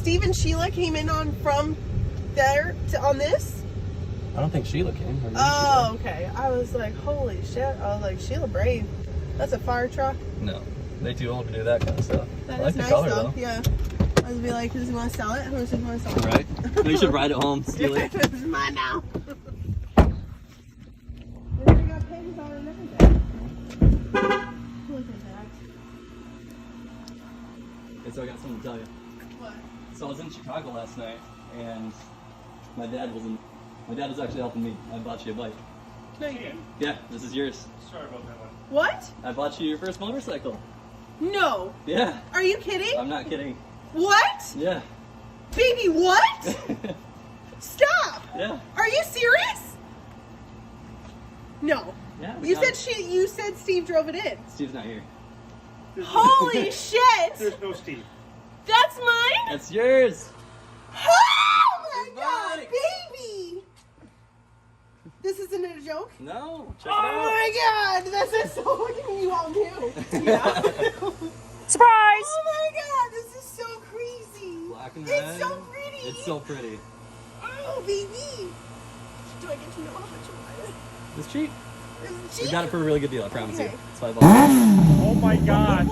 Steve and Sheila came in on from there on this? I don't think Sheila came. Or maybe Oh, okay. I was like, holy shit. I was like, Sheila brave. That's a fire truck. No, they too old to do that kind of stuff. That I like is the nice color though. though. Yeah. I was be like, does he want to sell it? How much does he want to sell it? Right? You should ride it home, steal it. This is mine now. We got pigs on and everything. Look at that. Okay, so I got something to tell you. What? So I was in Chicago last night, and my dad was actually helping me. I bought you a bike. No, you didn't. Yeah, this is yours. Sorry about that one. What? I bought you your first motorcycle. No. Yeah. Are you kidding? I'm not kidding. What? Yeah. Baby, what? Stop. Yeah. Are you serious? No. Yeah. You said Steve drove it in. Steve's not here. Holy shit! There's no Steve. That's mine? That's yours. Oh my It's god, mine. baby! This isn't a joke? No. Check Oh it out. my god, this is so fucking you all new. Yeah. Surprise! Oh my god, this is so crazy. Black and It's red. so pretty. It's so pretty. Oh, baby. Do I get to know how much you want it? It's cheap. Is it We cheap? got it for a really good deal, I promise you. Okay. It's $5. Oh my god.